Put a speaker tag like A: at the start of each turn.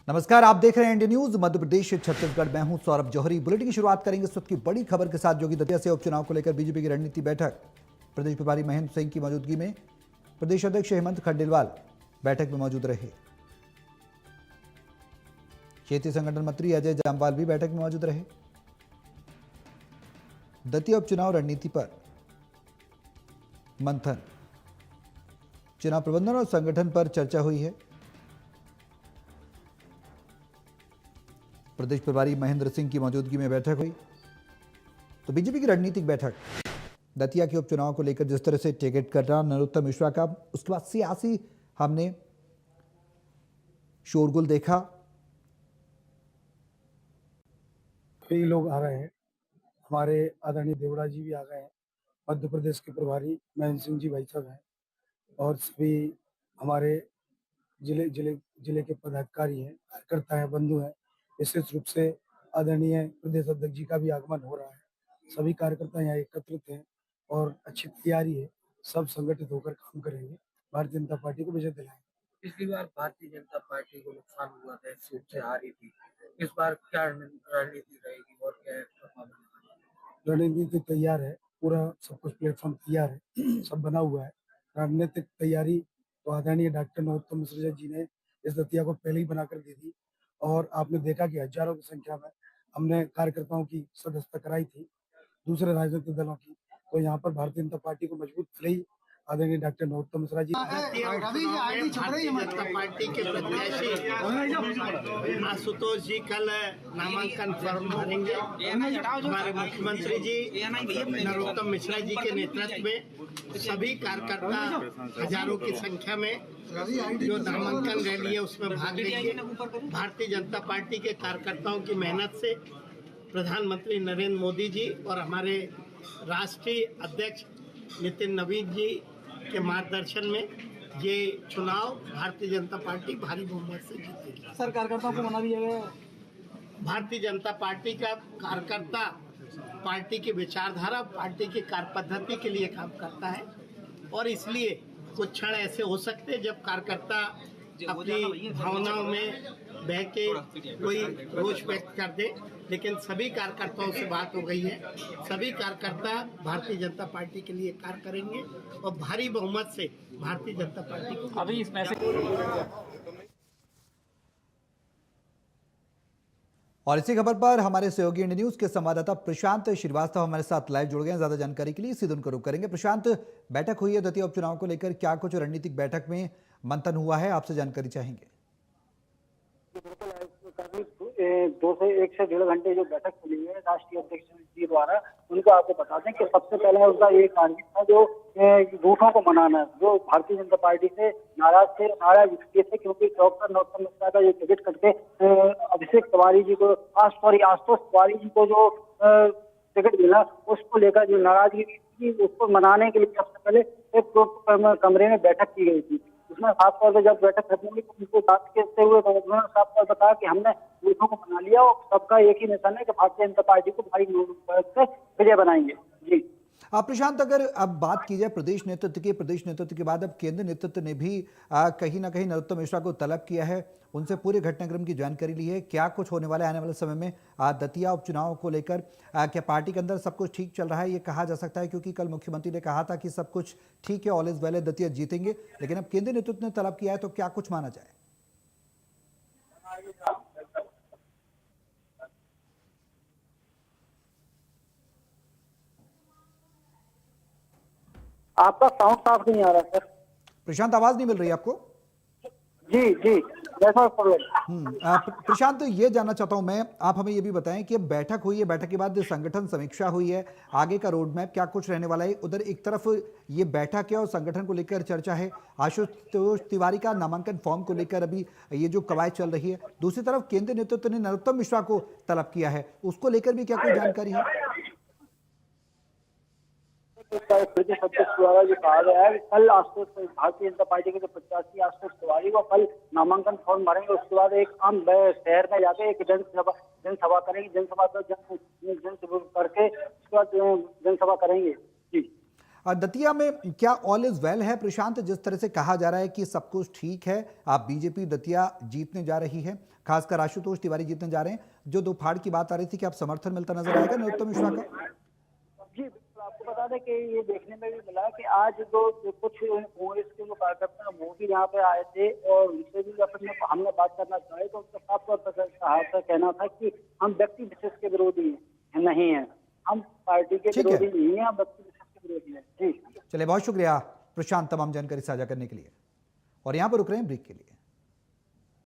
A: नमस्कार, आप देख रहे हैं इंडिया न्यूज मध्य प्रदेश छत्तीसगढ़। मैं हूं सौरभ जौहरी। बुलेटिन की शुरुआत करेंगे इस वक्त की बड़ी खबर के साथ। योगी दतिया से उपचुनाव को लेकर बीजेपी की रणनीति बैठक। प्रदेश प्रभारी महेंद्र सिंह की मौजूदगी में प्रदेश अध्यक्ष हेमंत खंडेलवाल बैठक में मौजूद रहे। क्षेत्रीय संगठन मंत्री अजय जामवाल भी बैठक में मौजूद रहे। दतिया उपचुनाव रणनीति पर मंथन, चुनाव प्रबंधन और संगठन पर चर्चा हुई है। प्रदेश प्रभारी महेंद्र सिंह की मौजूदगी में बैठक हुई। तो बीजेपी की रणनीतिक बैठक, दतिया के उपचुनाव को लेकर जिस तरह से टिकट कटना नरोत्तम मिश्रा का, उसके बाद सियासी हमने शोरगुल देखा।
B: कई लोग आ रहे हैं, हमारे आदरणीय देवड़ा जी भी आ गए हैं, मध्य प्रदेश के प्रभारी महेंद्र सिंह जी भाई साहब हैं और सभी हमारे जिले के पदाधिकारी हैं, कार्यकर्ता हैं, बंधु हैं। विशेष रूप से आदरणीय प्रदेश अध्यक्ष जी का भी आगमन हो रहा है। सभी कार्यकर्ता यहाँ एकत्रित हैं और अच्छी तैयारी है। सब संगठित होकर काम करेंगे, भारतीय जनता पार्टी को विजय दिलाएंगे।
C: पिछली बार भारतीय जनता पार्टी को नुकसान हुआ था, इस सीट से हारी थी। इस बार क्या रणनीति रहेगी और क्या
B: रणनीति तैयार है, पूरा सब कुछ प्लेटफॉर्म तैयार है, सब बना हुआ है। रणनीतिक तैयारी तो आदरणीय डॉक्टर नरोत्तम मिश्रा जी ने इस दतिया को पहले ही बनाकर दी थी और आपने देखा कि हजारों की संख्या में हमने कार्यकर्ताओं की सदस्यता कराई थी, दूसरे राजनीतिक दलों की। तो यहाँ पर भारतीय जनता पार्टी को मजबूत कर रही आदरणीय डॉक्टर नरोत्तम मिश्रा जी।
C: भारतीय जनता पार्टी के प्रत्याशी आशुतोष जी कल नामांकन फॉर्म भरेंगे। हमारे मुख्यमंत्री जी नरोत्तम मिश्रा जी के नेतृत्व में सभी कार्यकर्ता हजारों की संख्या में जो नामांकन रैली है उसमें भाग लेंगे। भारतीय जनता पार्टी के कार्यकर्ताओं की मेहनत से प्रधानमंत्री नरेंद्र मोदी जी और हमारे राष्ट्रीय अध्यक्ष नितिन नवीन जी के मार्गदर्शन में ये चुनाव भारतीय जनता पार्टी भारी बहुमत से जीतेगी।
B: सर, कार्यकर्ताओं को मना दिया गया।
C: भारतीय जनता पार्टी का कार्यकर्ता पार्टी की विचारधारा, पार्टी की कार्य पद्धति के लिए काम करता है और इसलिए कुछ क्षण ऐसे हो सकते हैं जब कार्यकर्ता अपनी भावनाओं में बह के कोई रोष व्यक्त कर दे, लेकिन सभी कार्यकर्ताओं से बात हो गई है। सभी कार्यकर्ता भारतीय जनता पार्टी के लिए कार्य करेंगे और भारी बहुमत से भारतीय जनता पार्टी को अभी इस
A: और इसी खबर पर हमारे सहयोगी इंडिया न्यूज के संवाददाता प्रशांत श्रीवास्तव हमारे साथ लाइव जुड़ गए हैं। ज्यादा जानकारी के लिए सीधे उनको रुख करेंगे। प्रशांत, बैठक हुई है दतिया उपचुनाव को लेकर, क्या कुछ रणनीतिक बैठक में मंथन हुआ है, आपसे जानकारी चाहेंगे।
D: 2 से 1 से 1.5 घंटे जो बैठक चली है राष्ट्रीय अध्यक्ष जी द्वारा, उनको आपको बता दें कि सबसे पहले उनका ये टारगेट था जो झूठों को मनाना, जो भारतीय जनता पार्टी से नाराज इसलिए थे क्योंकि डॉक्टर नरोत्तम मिश्रा का ये टिकट कटके अभिषेक तिवारी जी को आशुतोष तिवारी जी को जो टिकट मिला, उसको लेकर जो नाराजगी थी उसको मनाने के लिए सबसे पहले एक कमरे में बैठक की गई थी। उसमें साफ तौर पर जब बैठक खत्म हुई तो उनको बात करते हुए तो उन्होंने साफ तौर पर बताया कि हमने झूठों को मना लिया और सबका एक ही निशान है कि भारतीय जनता पार्टी को भारी बहुमत से विजय बनाएंगे। जी
A: प्रशांत, अगर अब बात की जाए प्रदेश नेतृत्व के बाद अब केंद्र नेतृत्व ने भी कहीं ना कहीं नरोत्तम मिश्रा को तलब किया है, उनसे पूरे घटनाक्रम की जानकारी ली है। क्या कुछ होने वाला है आने वाले समय में दतिया उपचुनाव को लेकर? क्या पार्टी के अंदर सब कुछ ठीक चल रहा है, ये कहा जा सकता है? क्योंकि कल मुख्यमंत्री ने कहा था कि सब कुछ ठीक है, ऑल इज वेल है, दतिया जीतेंगे, लेकिन अब केंद्रीय नेतृत्व ने तलब किया है, तो क्या कुछ माना जाए?
D: आपका साउंड साफ नहीं आ रहा सर।
A: प्रशांत, आवाज नहीं मिल रही आपको?
D: जी
A: प्रशांत, ये जानना चाहता हूं मैं, आप हमें ये भी बताएं कि अब बैठक हुई है, बैठक के बाद संगठन समीक्षा हुई है, आगे का रोड मैप क्या कुछ रहने वाला है? उधर एक तरफ ये बैठक है और संगठन को लेकर चर्चा है, आशुतोष तिवारी का नामांकन फॉर्म को लेकर अभी ये जो कवायद चल रही है, दूसरी तरफ केंद्रीय नेतृत्व ने नरोत्तम मिश्रा को तलब किया है, उसको लेकर भी क्या कोई जानकारी है?
D: प्रदेश अध्यक्ष द्वारा जो कहा गया है कल भारतीय जनता पार्टी के जो प्रत्याशी आशुतोष तिवारी वो कल नामांकन फॉर्म भरेंगे। उसके बाद एक आम शहर में जाके एक जनसभा करेंगे, जनसभा करके उसके बाद जनसभा करेंगे। जी
A: दतिया में क्या ऑल इज वेल है प्रशांत? जिस तरह से कहा जा रहा है कि सब कुछ ठीक है, आप बीजेपी दतिया जीतने जा रही है, खासकर आशुतोष तिवारी जीतने जा रहे हैं, जो दो फाड़ की बात आ रही थी कि आप समर्थन मिलता नजर आएगा नरोत्तम मिश्रा का?
D: जी बिल्कुल, आपको बता दें कि ये देखने में भी मिला कि आज जो कुछ कांग्रेस के जो कार्यकर्ता वो भी यहाँ पे आए थे और उनसे भी अपने हमने बात करना चाहे तो उनका साफ तौर पर कहना था कि हम व्यक्ति विशेष के विरोधी नहीं है, हम पार्टी के
A: ठीक है।
D: विरोधी नहीं है, हम व्यक्ति विशेष के विरोधी है। जी
A: चलिए, बहुत शुक्रिया प्रशांत तमाम जानकारी साझा करने के लिए। और यहाँ पर रुक रहे हैं ब्रेक के लिए।